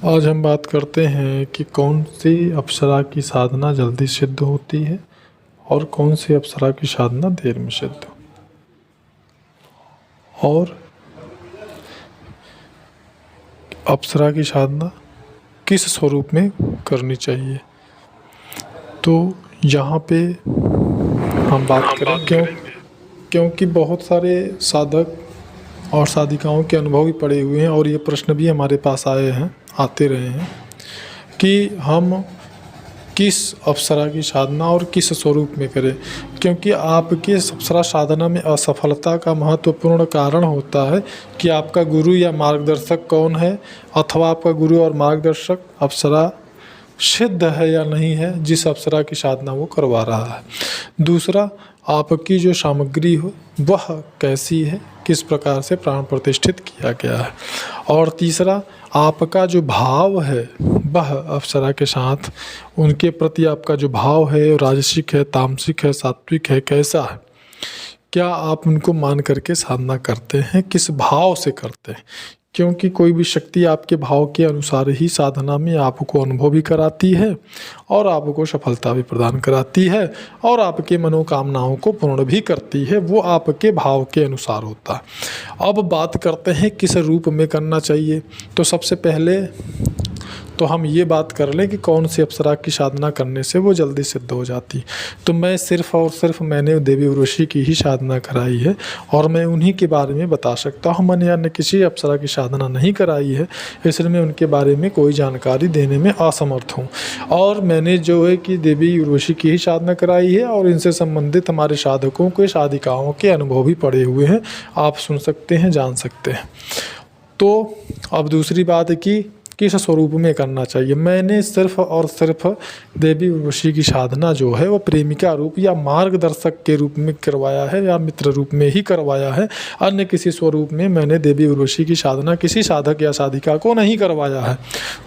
आज हम बात करते हैं कि कौन सी अप्सरा की साधना जल्दी सिद्ध होती है और कौन सी अप्सरा की साधना देर में सिद्ध और अप्सरा की साधना किस स्वरूप में करनी चाहिए। तो यहाँ पे हम बात करें क्योंकि बहुत सारे साधक और साधिकाओं के अनुभव भी पड़े हुए हैं और ये प्रश्न भी हमारे पास आते रहे हैं कि हम किस अप्सरा की साधना और किस स्वरूप में करें, क्योंकि आपके अप्सरा साधना में असफलता का महत्वपूर्ण कारण होता है कि आपका गुरु या मार्गदर्शक कौन है, अथवा आपका गुरु और मार्गदर्शक अप्सरा सिद्ध है या नहीं है जिस अप्सरा की साधना वो करवा रहा है। दूसरा, आपकी जो सामग्री हो वह कैसी है, किस प्रकार से प्राण प्रतिष्ठित किया गया है। और तीसरा, आपका जो भाव है वह अप्सरा के साथ उनके प्रति आपका जो भाव है राजसिक है, तामसिक है, सात्विक है, कैसा है। क्या आप उनको मान करके साधना करते हैं, किस भाव से करते हैं, क्योंकि कोई भी शक्ति आपके भाव के अनुसार ही साधना में आपको अनुभव भी कराती है और आपको सफलता भी प्रदान कराती है और आपके मनोकामनाओं को पूर्ण भी करती है। वो आपके भाव के अनुसार होता है। अब बात करते हैं किस रूप में करना चाहिए। तो सबसे पहले तो हम ये बात कर लें कि कौन सी अप्सरा की साधना करने से वो जल्दी सिद्ध हो जाती। तो मैं सिर्फ़ और सिर्फ मैंने देवी उर्वशी की ही साधना कराई है और मैं उन्हीं के बारे में बता सकता हूँ। मैंने अन्य किसी अप्सरा की साधना नहीं कराई है, इसलिए मैं उनके बारे में कोई जानकारी देने में असमर्थ हूँ। और मैंने जो है कि देवी उर्वशी की ही साधना कराई है और इनसे संबंधित हमारे साधकों के साधिकाओं के अनुभव भी पड़े हुए हैं, आप सुन सकते हैं, जान सकते हैं। तो अब दूसरी बात है कि किस स्वरूप में करना चाहिए। मैंने सिर्फ और सिर्फ देवी उर्वशी की साधना जो है वो प्रेमिका रूप या मार्गदर्शक के रूप में करवाया है या मित्र रूप में ही करवाया है। अन्य किसी स्वरूप में मैंने देवी उर्वशी की साधना किसी साधक या साधिका को नहीं करवाया है,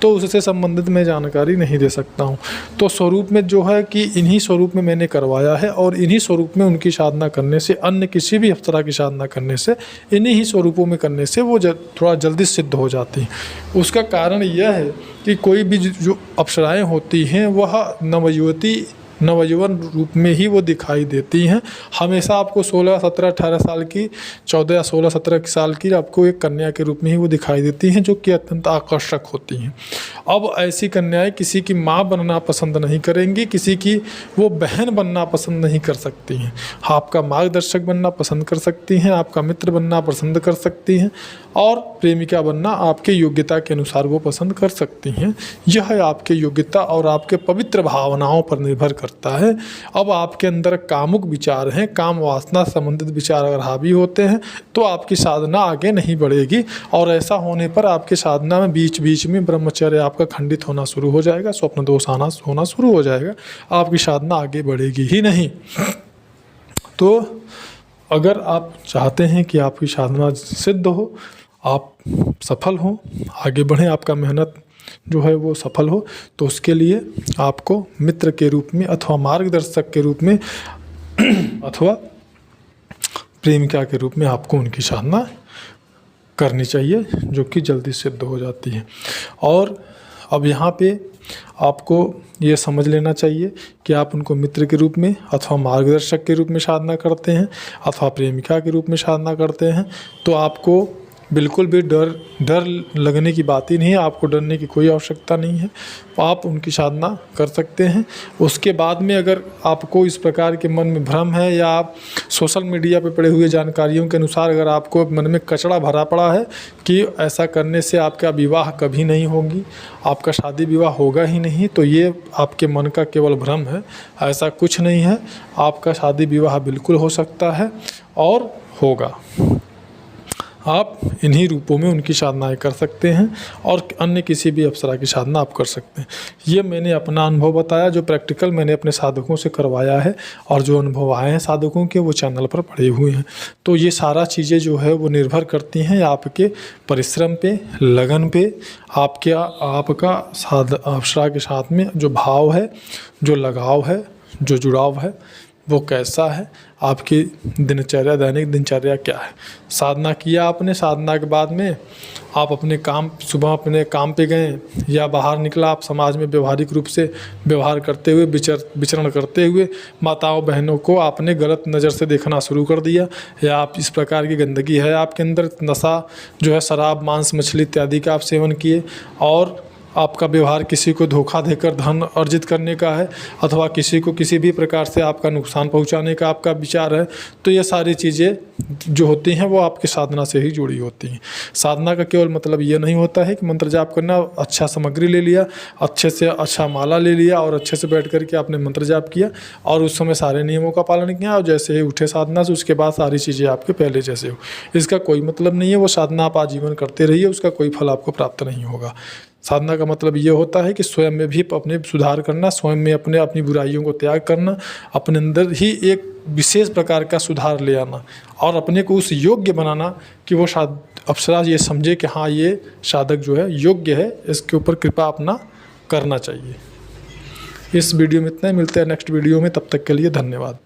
तो उससे संबंधित मैं जानकारी नहीं दे सकता हूँ। तो स्वरूप में जो है कि इन्हीं स्वरूप में मैंने करवाया है और इन्हीं स्वरूप में उनकी साधना करने से, अन्य किसी भी अप्सरा की साधना करने से, इन्हीं ही स्वरूपों में करने से वो थोड़ा जल्दी सिद्ध हो जाती है। उसका कारण यह है कि कोई भी जो अप्सराएं होती हैं वह नवयुवन रूप में ही वो दिखाई देती हैं। हमेशा आपको 16, 17, 18 साल की, 14 या 16, 17 साल की आपको एक कन्या के रूप में ही वो दिखाई देती हैं, जो कि अत्यंत आकर्षक होती हैं। अब ऐसी कन्याएं किसी की माँ बनना पसंद नहीं करेंगी, किसी की वो बहन बनना पसंद नहीं कर सकती हैं। आपका मार्गदर्शक बनना पसंद कर सकती हैं, आपका मित्र बनना पसंद कर सकती हैं और प्रेमिका बनना आपके योग्यता के अनुसार वो पसंद कर सकती हैं। यह आपके योग्यता और आपके पवित्र भावनाओं पर निर्भर करता है। अब आपके अंदर कामुक विचार हैं, काम वासना संबंधित विचार अगर हावी होते हैं तो आपकी साधना आगे नहीं बढ़ेगी और ऐसा होने पर आपकी साधना में बीच बीच में ब्रह्मचर्य आपका खंडित होना शुरू हो जाएगा, स्वप्न दोष होना शुरू हो जाएगा, आपकी साधना आगे बढ़ेगी ही नहीं। तो अगर आप चाहते हैं कि आपकी साधना सिद्ध हो, आप सफल हो, आगे बढ़ें, आपका मेहनत जो है वो सफल हो, तो उसके लिए आपको मित्र के रूप में अथवा मार्गदर्शक के रूप में अथवा प्रेमिका के रूप में आपको उनकी साधना करनी चाहिए, जो कि जल्दी सिद्ध हो जाती है। और अब यहाँ पे आपको ये समझ लेना चाहिए कि आप उनको मित्र के रूप में अथवा मार्गदर्शक के रूप में साधना करते हैं अथवा प्रेमिका के रूप में साधना करते हैं, तो आपको बिल्कुल भी डर लगने की बात ही नहीं है। आपको डरने की कोई आवश्यकता नहीं है, आप उनकी साधना कर सकते हैं। उसके बाद में अगर आपको इस प्रकार के मन में भ्रम है या आप सोशल मीडिया पे पड़े हुए जानकारियों के अनुसार अगर आपको मन में कचड़ा भरा पड़ा है कि ऐसा करने से आपका विवाह कभी नहीं होगी, आपका शादी विवाह होगा ही नहीं, तो ये आपके मन का केवल भ्रम है। ऐसा कुछ नहीं है, आपका शादी विवाह बिल्कुल हो सकता है और होगा। आप इन्हीं रूपों में उनकी साधनाएं कर सकते हैं और अन्य किसी भी अप्सरा की साधना आप कर सकते हैं। ये मैंने अपना अनुभव बताया, जो प्रैक्टिकल मैंने अपने साधकों से करवाया है और जो अनुभव आए हैं साधकों के वो चैनल पर पड़े हुए हैं। तो ये सारा चीज़ें जो है वो निर्भर करती हैं आपके परिश्रम पे, लगन पे, आपका अप्सरा के साथ में जो भाव है, जो लगाव है, जो जुड़ाव है, वो कैसा है, आपकी दिनचर्या, दैनिक दिनचर्या क्या है। साधना किया आपने, साधना के बाद में आप अपने काम, सुबह अपने काम पे गए या बाहर निकला, आप समाज में व्यवहारिक रूप से व्यवहार करते हुए, विचरण करते हुए माताओं बहनों को आपने गलत नज़र से देखना शुरू कर दिया, या आप इस प्रकार की गंदगी है आपके अंदर, नशा जो है शराब, मांस, मछली इत्यादि का आप सेवन किए, और आपका व्यवहार किसी को धोखा देकर धन अर्जित करने का है, अथवा किसी को किसी भी प्रकार से आपका नुकसान पहुंचाने का आपका विचार है, तो ये सारी चीज़ें जो होती हैं वो आपकी साधना से ही जुड़ी होती हैं। साधना का केवल मतलब ये नहीं होता है कि मंत्र जाप करना, अच्छा सामग्री ले लिया, अच्छे से अच्छा माला ले लिया और अच्छे से बैठ करके आपने मंत्र जाप किया और उस समय सारे नियमों का पालन किया और जैसे ही उठे साधना से उसके बाद सारी चीज़ें आपके पहले जैसे हो, इसका कोई मतलब नहीं है। वो साधना आप आजीवन करते रहिए, उसका कोई फल आपको प्राप्त नहीं होगा। साधना का मतलब ये होता है कि स्वयं में भी अपने सुधार करना, स्वयं में अपनी बुराइयों को त्याग करना, अपने अंदर ही एक विशेष प्रकार का सुधार ले आना और अपने को उस योग्य बनाना कि वो अप्सरा ये समझे कि हाँ, ये साधक जो है योग्य है, इसके ऊपर कृपा अपना करना चाहिए। इस वीडियो में इतना ही, मिलते हैं नेक्स्ट वीडियो में, तब तक के लिए धन्यवाद।